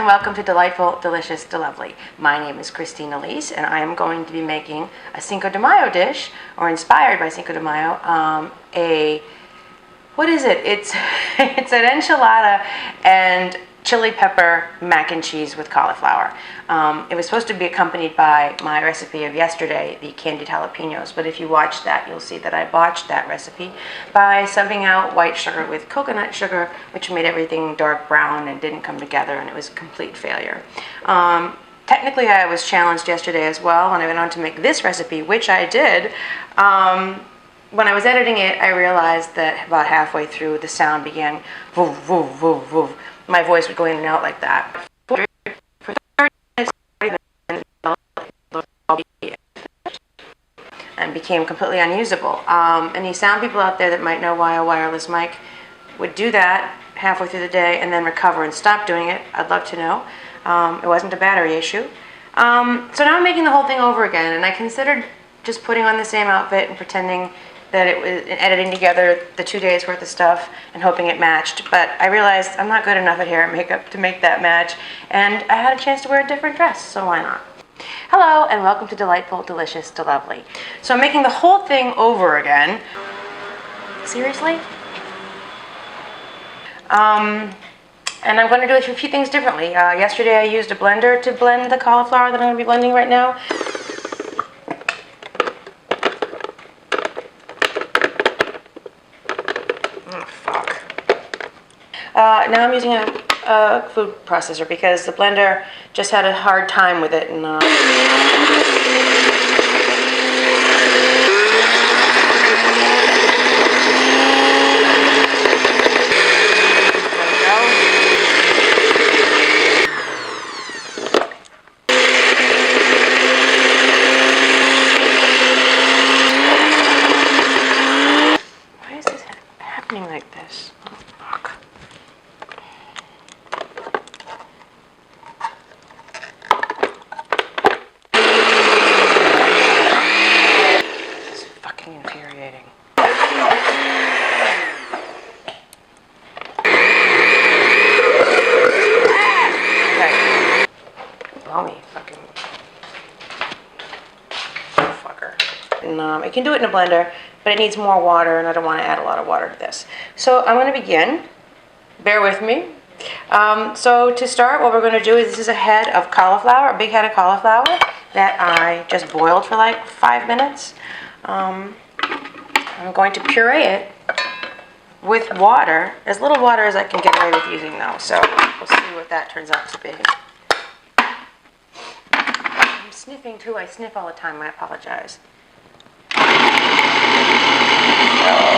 and welcome to Delightful, Delicious, Delovely. My name is Christine Elise, and I am going to be making a Cinco de Mayo dish, or inspired by Cinco de Mayo. What is it? It's an enchilada and chili pepper mac and cheese with cauliflower. It was supposed to be accompanied by my recipe of yesterday, the candied jalapenos, but if you watch that, you'll see that I botched that recipe by subbing out white sugar with coconut sugar, which made everything dark brown and didn't come together, and it was a complete failure. Technically, I was challenged yesterday as well when I went on to make this recipe, which I did. When I was editing it, I realized that about halfway through, the sound began woof, woof, woof, woof. My voice would go in and out like that. For 30 minutes, and became completely unusable. Any sound people out there that might know why a wireless mic would do that halfway through the day and then recover and stop doing it, I'd love to know. It wasn't a battery issue. So now I'm making the whole thing over again, and I considered just putting on the same outfit and pretending that it was editing together the 2 days worth of stuff and hoping it matched. But I realized I'm not good enough at hair and makeup to make that match, and I had a chance to wear a different dress, so why not? Hello, and welcome to Delightful, Delicious, Delovely. So I'm making the whole thing over again. Seriously? And I'm going to do a few things differently. Yesterday I used a blender to blend the cauliflower that I'm going to be blending right now. Now I'm using a food processor because the blender just had a hard time with it. And why is this happening like this? Oh, fuck. Infuriating. Okay. Blow me, fucking fucker. And, I can do it in a blender, but it needs more water, and I don't want to add a lot of water to this. So I'm going to begin. Bear with me. So to start, what we're going to do is this is a head of cauliflower, a big head of cauliflower that I just boiled for like 5 minutes. I'm going to puree it with water, as little water as I can get away with using though, so we'll see what that turns out to be. I'm sniffing too, I sniff all the time, I apologize.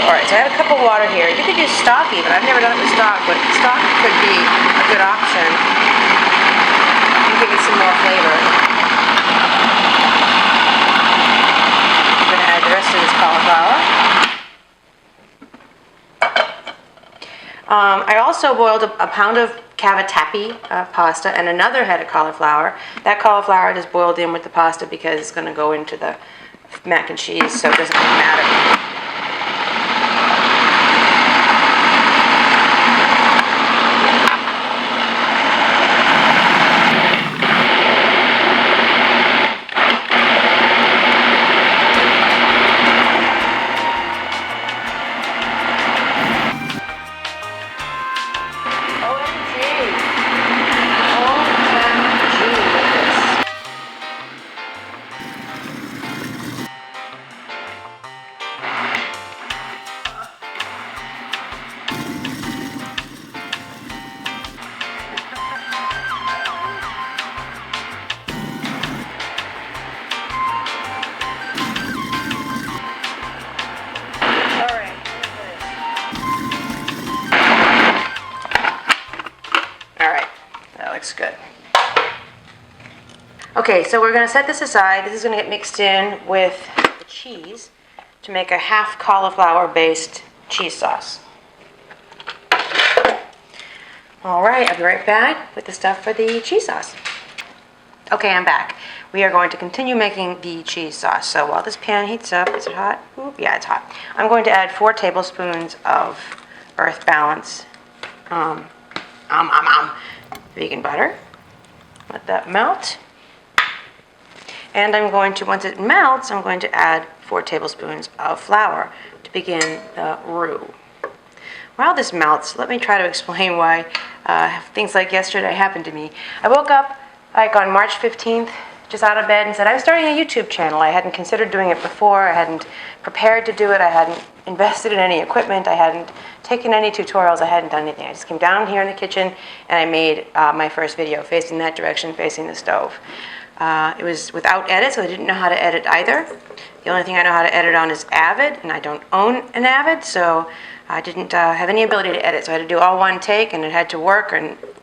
Alright, so I have a cup of water here. You could use stock even, I've never done it with stock, but stock could be a good option. You give it some more flavor. I'm going to add the rest of this cauliflower. I also boiled a pound of cavatappi pasta and another head of cauliflower. That cauliflower I just boiled in with the pasta because it's going to go into the mac and cheese, so it doesn't really matter. Looks good. Okay, so we're going to set this aside. This is going to get mixed in with the cheese to make a half cauliflower based cheese sauce. Alright, I'll be right back with the stuff for the cheese sauce. Okay, I'm back. We are going to continue making the cheese sauce. So while this pan heats up, is it hot? Ooh, yeah, it's hot. I'm going to add 4 tablespoons of Earth Balance vegan butter. Let that melt. And I'm going to, once it melts, I'm going to add 4 tablespoons of flour to begin the roux. While this melts, let me try to explain why things like yesterday happened to me. I woke up like on March 15th, just out of bed, and said I was starting a YouTube channel. I hadn't considered doing it before. I hadn't prepared to do it. I hadn't invested in any equipment. I hadn't taken any tutorials. I hadn't done anything. I just came down here in the kitchen and I made my first video facing that direction, facing the stove. It was without edit, so I didn't know how to edit either. The only thing I know how to edit on is Avid, and I don't own an Avid, so I didn't have any ability to edit. So I had to do all one take, and it had to work,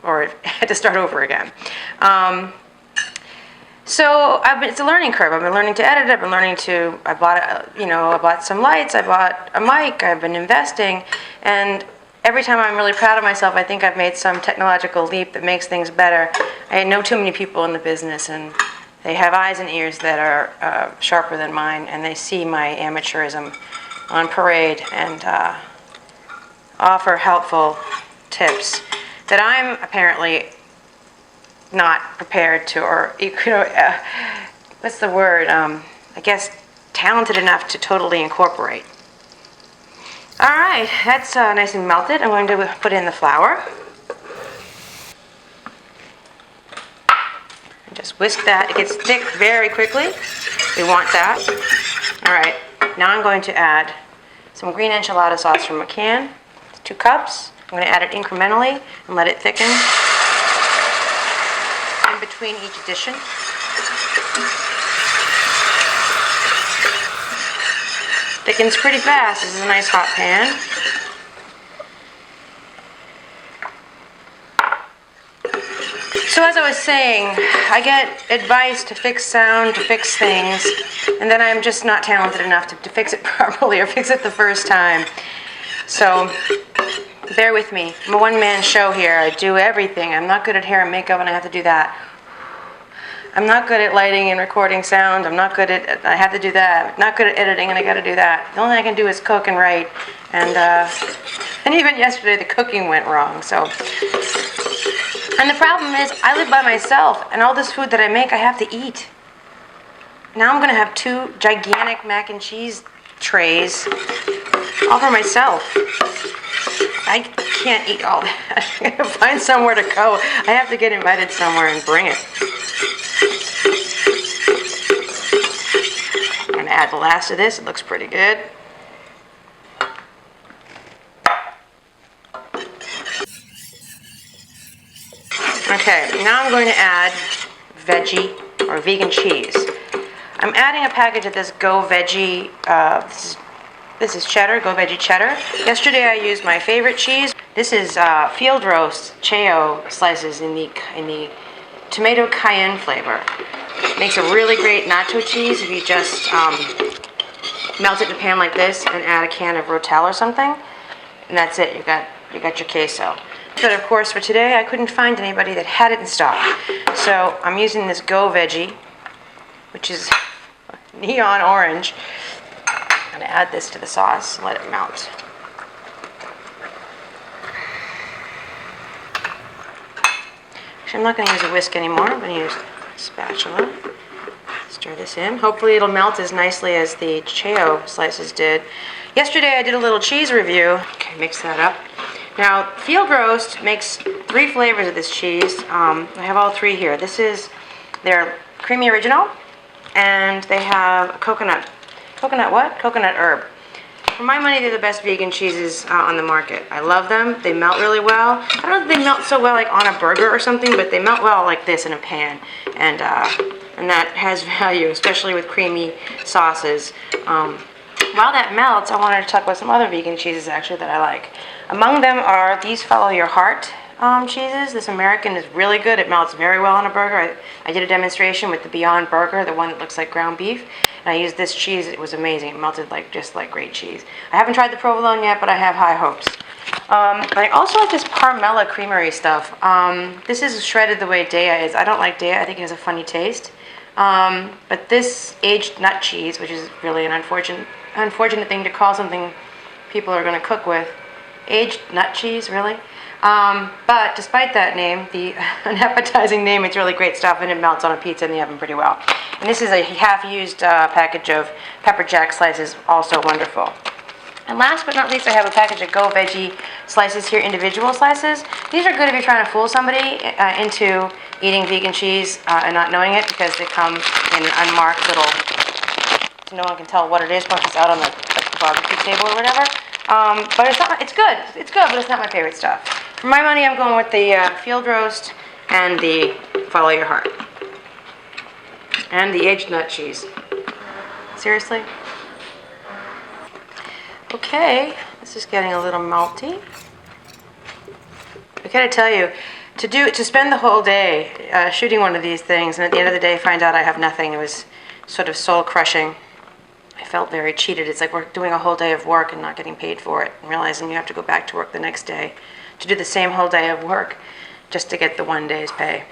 or it had to start over again. So it's a learning curve. I've been learning to edit. I've been learning to. I bought some lights. I bought a mic. I've been investing, and every time I'm really proud of myself, I think I've made some technological leap that makes things better. I know too many people in the business, and they have eyes and ears that are sharper than mine, and they see my amateurism on parade and offer helpful tips that I'm apparently not prepared to, or what's the word? I guess talented enough to totally incorporate. All right, that's nice and melted. I'm going to put in the flour. And just whisk that. It gets thick very quickly. We want that. All right, now I'm going to add some green enchilada sauce from a can. 2 cups. I'm going to add it incrementally and let it thicken in between each addition. Thickens pretty fast. This is a nice hot pan. So as I was saying, I get advice to fix sound, to fix things, and then I'm just not talented enough to fix it properly or fix it the first time. So bear with me. I'm a one-man show here. I do everything. I'm not good at hair and makeup, and I have to do that. I'm not good at lighting and recording sound. I'm not good at, I have to do that. I'm not good at editing, and I got to do that. The only thing I can do is cook and write, and even yesterday the cooking went wrong. So, and the problem is I live by myself, and all this food that I make I have to eat. Now I'm going to have 2 gigantic mac and cheese trays all for myself. I can't eat all that. I gotta find somewhere to go. I have to get invited somewhere and bring it. I'm gonna add the last of this. It looks pretty good. Okay, now I'm going to add veggie or vegan cheese. I'm adding a package of this Go Veggie. This is cheddar, Go Veggie cheddar. Yesterday I used my favorite cheese. This is field roast Cheo slices in the tomato cayenne flavor. It makes a really great nacho cheese if you just melt it in a pan like this and add a can of Rotel or something, and that's it. You got your queso. But of course for today I couldn't find anybody that had it in stock, so I'm using this Go Veggie, which is neon orange. I'm going to add this to the sauce and let it melt. Actually, I'm not going to use a whisk anymore. I'm going to use a spatula. Stir this in. Hopefully it'll melt as nicely as the Cheo slices did. Yesterday I did a little cheese review. Okay, mix that up. Now, Field Roast makes 3 flavors of this cheese. I have all 3 here. This is their creamy original, and they have coconut what? Coconut herb. For my money, they're the best vegan cheeses on the market. I love them. They melt really well. I don't know if they melt so well like on a burger or something, but they melt well like this in a pan, and that has value, especially with creamy sauces. While that melts, I wanted to talk about some other vegan cheeses actually that I like. Among them are these Follow Your Heart cheeses. This American is really good. It melts very well on a burger. I did a demonstration with the Beyond Burger, the one that looks like ground beef, and I used this cheese. It was amazing. It melted just like great cheese. I haven't tried the provolone yet, but I have high hopes. I also like this Parmella creamery stuff. This is shredded the way Daya is. I don't like Daya. I think it has a funny taste. But this aged nut cheese, which is really an unfortunate thing to call something people are going to cook with. Aged nut cheese, really? But despite that name, the unappetizing name, it's really great stuff, and it melts on a pizza in the oven pretty well. And this is a half-used package of pepper jack slices, also wonderful. And last but not least, I have a package of Go Veggie slices here, individual slices. These are good if you're trying to fool somebody into eating vegan cheese and not knowing it, because they come in unmarked little, so no one can tell what it is once it's out on the barbecue table or whatever. But it's good, but it's not my favorite stuff. For my money, I'm going with the field roast and the follow your heart. And the aged nut cheese. Seriously? Okay, this is getting a little melty. I gotta tell you, to spend the whole day shooting one of these things, and at the end of the day find out I have nothing, it was sort of soul crushing. I felt very cheated. It's like we're doing a whole day of work and not getting paid for it, and realizing you have to go back to work the next day to do the same whole day of work just to get the one day's pay.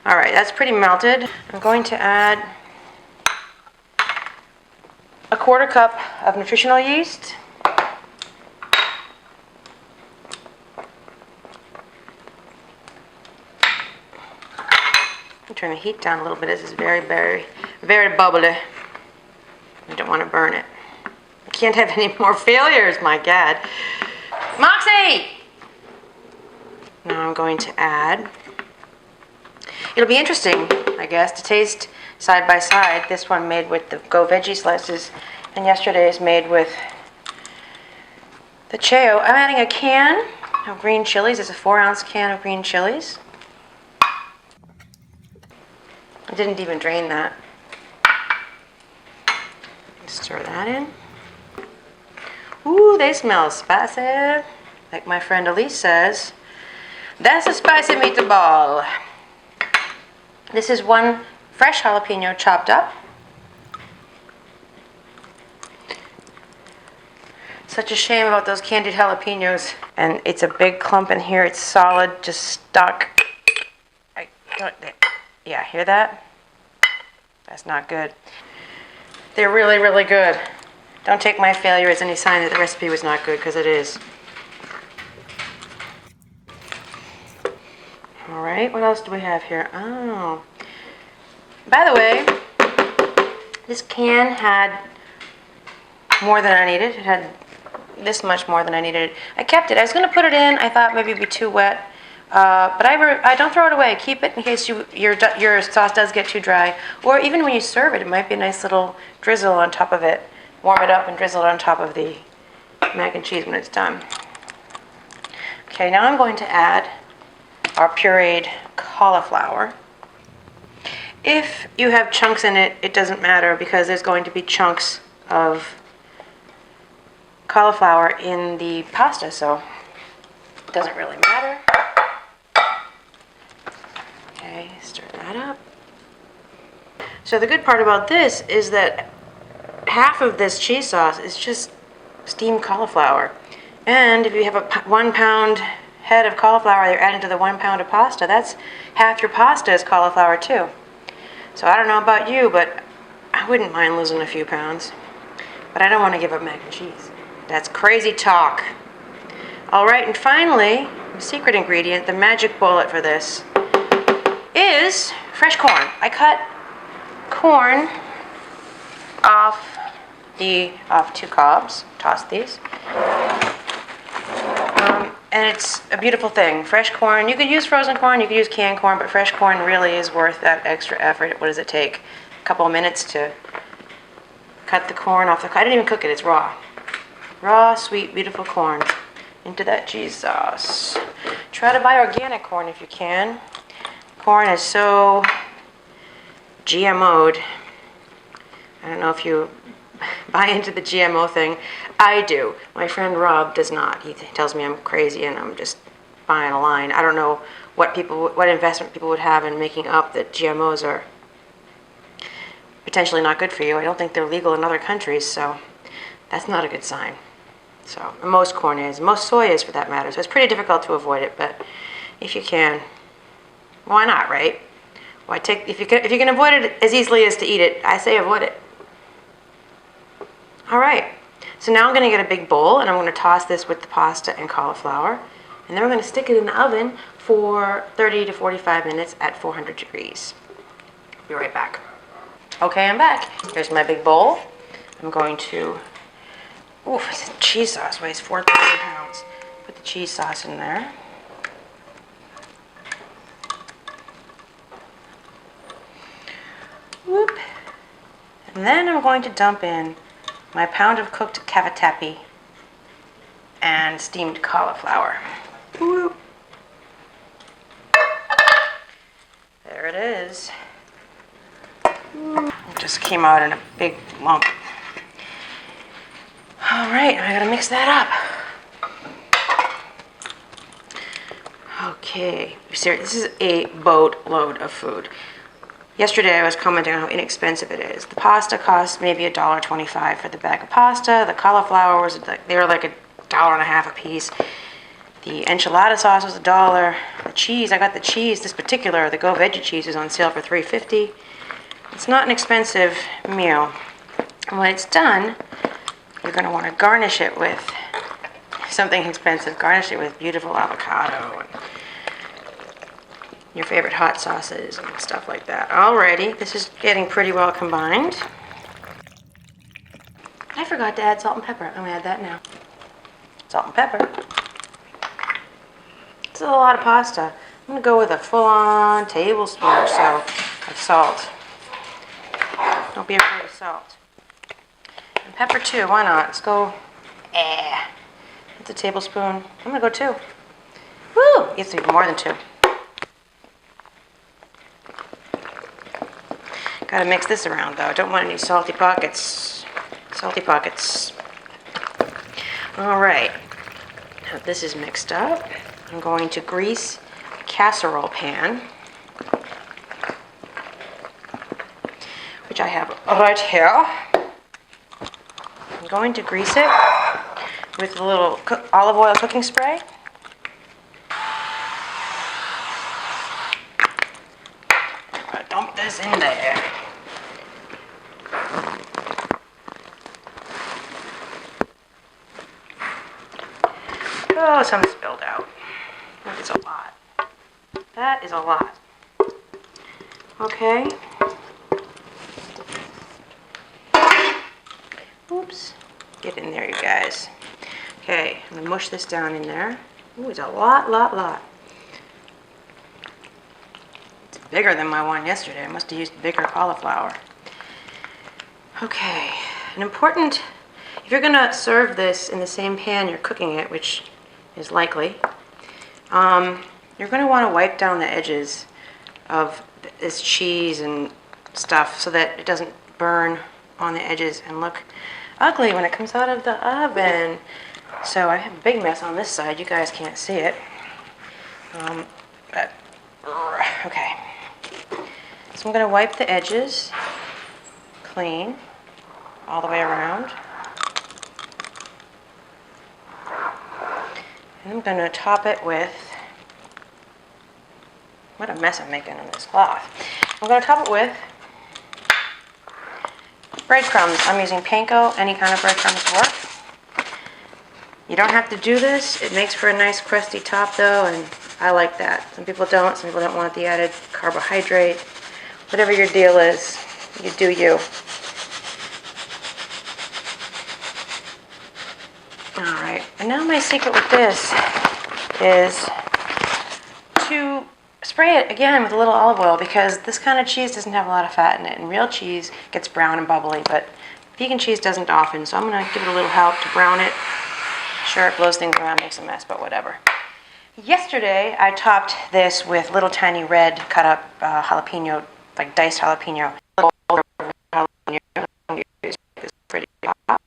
All right, that's pretty melted. I'm going to add a 1/4 cup of nutritional yeast. I'll turn the heat down a little bit. This is very, very, very bubbly. I don't want to burn it. I can't have any more failures, my God. Moxie! Now I'm going to add, it'll be interesting, I guess, to taste side by side. This one made with the Go Veggie slices, and yesterday's made with the Cheo. I'm adding a can of green chilies. It's a 4-ounce can of green chilies. I didn't even drain that. Stir that in. Ooh, they smell spicy. Like my friend Elise says, that's a spicy meatball. This is 1 fresh jalapeno chopped up. Such a shame about those candied jalapenos. And it's a big clump in here. It's solid, just stuck. Yeah, hear that? That's not good. They're really, really good. Don't take my failure as any sign that the recipe was not good, because it is. All right, what else do we have here? Oh. By the way, this can had more than I needed. It had this much more than I needed. I kept it. I was going to put it in. I thought maybe it'd be too wet. But I don't throw it away. Keep it in case your sauce does get too dry. Or even when you serve it, it might be a nice little drizzle on top of it. Warm it up and drizzle it on top of the mac and cheese when it's done. Okay, now I'm going to add our pureed cauliflower. If you have chunks in it, it doesn't matter, because there's going to be chunks of cauliflower in the pasta, so it doesn't really matter. Okay, stir that up. So the good part about this is that half of this cheese sauce is just steamed cauliflower. And if you have a 1 pound head of cauliflower you're adding to the 1 pound of pasta, that's half your pasta is cauliflower too. So I don't know about you, but I wouldn't mind losing a few pounds. But I don't want to give up mac and cheese. That's crazy talk. All right, and finally, the secret ingredient, the magic bullet for this, is fresh corn. I cut corn off 2 cobs. Toss these. And it's a beautiful thing. Fresh corn. You could use frozen corn, you could use canned corn, but fresh corn really is worth that extra effort. What does it take? A couple of minutes to cut the corn off the cob. I didn't even cook it, it's raw. Raw, sweet, beautiful corn into that cheese sauce. Try to buy organic corn if you can. Corn is so GMO'd. I don't know if you buy into the GMO thing. I do. My friend Rob does not. He tells me I'm crazy and I'm just buying a line. I don't know what investment people would have in making up that GMOs are potentially not good for you. I don't think they're legal in other countries, so that's not a good sign. So most corn is, most soy is for that matter. So it's pretty difficult to avoid it, but if you can, why not, right? Why if you can avoid it as easily as to eat it, I say avoid it. All right. So now I'm going to get a big bowl, and I'm going to toss this with the pasta and cauliflower. And then we're going to stick it in the oven for 30 to 45 minutes at 400 degrees. Be right back. Okay, I'm back. Here's my big bowl. I'm going to, this cheese sauce weighs 4,000 pounds. Put the cheese sauce in there. Whoop. And then I'm going to dump in my pound of cooked cavatappi and steamed cauliflower. Whoop. There it is. It just came out in a big lump. All right, I gotta mix that up. Okay, this is a boatload of food. Yesterday I was commenting on how inexpensive it is. The pasta cost maybe $1.25 for the bag of pasta. The cauliflower was they were like $1.50 a piece. The enchilada sauce was $1. The cheese, I got the cheese, this particular, the Go Veggie cheese is on sale for $3.50. It's not an expensive meal. And when it's done, you're going to want to garnish it with something expensive. Garnish it with beautiful avocado and your favorite hot sauces and stuff like that. Alrighty, this is getting pretty well combined. I forgot to add salt and pepper. I'm going to add that now. Salt and pepper. This is a lot of pasta. I'm going to go with a full-on tablespoon or so of salt. Don't be afraid of salt. And pepper too, why not? Let's go, it's a tablespoon. I'm going to go 2. Woo! You have to do more than 2. Gotta mix this around though. I don't want any salty pockets. Salty pockets. Alright. Now this is mixed up. I'm going to grease a casserole pan, which I have right here. I'm going to grease it with a little olive oil cooking spray. I'm going to dump this in there. Oh, some spilled out. That is a lot. That is a lot. Okay. Oops. Get in there, you guys. Okay, I'm going to mush this down in there. Ooh, it's a lot. It's bigger than my one yesterday. I must have used bigger cauliflower. Okay. If you're going to serve this in the same pan you're cooking it, which is likely, you're going to want to wipe down the edges of this cheese and stuff so that it doesn't burn on the edges and look ugly when it comes out of the oven. So I have a big mess on this side. You guys can't see it. Okay. So I'm going to wipe the edges clean all the way around. And I'm going to top it with, what a mess I'm making on this cloth. I'm going to top it with breadcrumbs. I'm using panko. Any kind of breadcrumbs work. You don't have to do this. It makes for a nice crusty top though, and I like that. Some people don't. Some people don't want the added carbohydrate. Whatever your deal is, you do you. Alright, and now my secret with this is to spray it again with a little olive oil, because this kind of cheese doesn't have a lot of fat in it, and real cheese gets brown and bubbly, but vegan cheese doesn't often, so I'm going to give it a little help to brown it. Sure, it blows things around, makes a mess, but whatever. Yesterday, I topped this with little tiny red cut up jalapeno, like diced jalapeno. Pretty hot.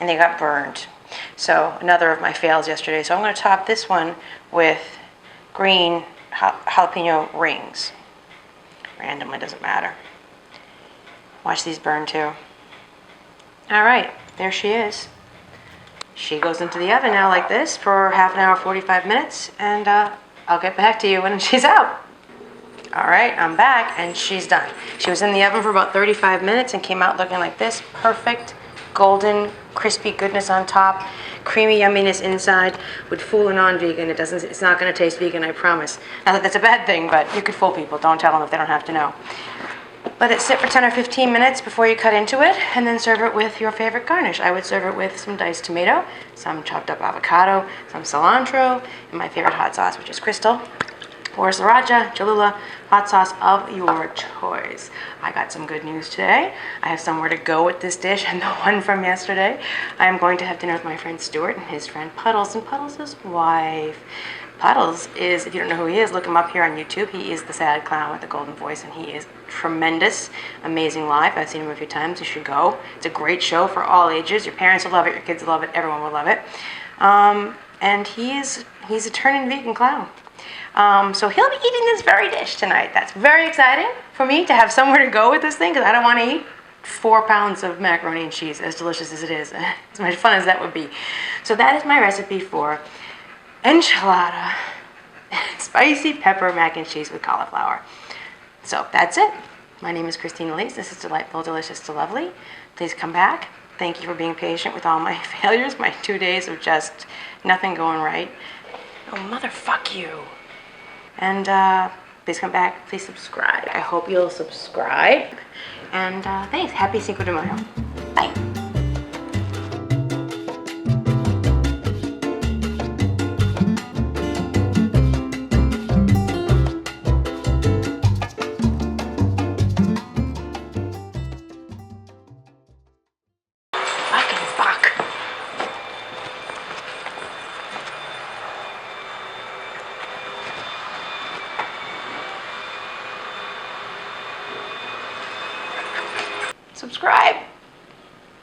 And they got burned. So another of my fails yesterday. So I'm going to top this one with green jalapeno rings. Randomly, doesn't matter. Watch these burn too. All right, there she is. She goes into the oven now like this for half an hour, 45 minutes, and I'll get back to you when she's out. All right, I'm back, and she's done. She was in the oven for about 35 minutes and came out looking like this. Perfect, golden, crispy goodness on top, creamy yumminess inside. Would fool a non-vegan. It's not going to taste vegan, I promise. Not that that's a bad thing, but you could fool people. Don't tell them if they don't have to know. Let it sit for 10 or 15 minutes before you cut into it, and then serve it with your favorite garnish. I would serve it with some diced tomato, some chopped up avocado, some cilantro, and my favorite hot sauce, which is Crystal, or sriracha, Cholula, hot sauce of your choice. I got some good news today. I have somewhere to go with this dish and the one from yesterday. I am going to have dinner with my friend Stuart and his friend Puddles, and Puddles' wife. Puddles is, if you don't know who he is, look him up here on YouTube. He is the sad clown with the golden voice, and he is tremendous, amazing live. I've seen him a few times. You should go. It's a great show for all ages. Your parents will love it. Your kids will love it. Everyone will love it. And he's a turning vegan clown. So he'll be eating this very dish tonight. That's very exciting for me to have somewhere to go with this thing, because I don't want to eat 4 pounds of macaroni and cheese, as delicious as it is, as much fun as that would be. So that is my recipe for enchilada, spicy pepper mac and cheese with cauliflower. So that's it. My name is Christine Elise. This is Delightful, Delicious, Delovely. Please come back. Thank you for being patient with all my failures, my 2 days of just nothing going right. Oh, motherfuck you. And please come back. Please subscribe. I hope you'll subscribe. And thanks. Happy Cinco de Mayo. Bye. Subscribe.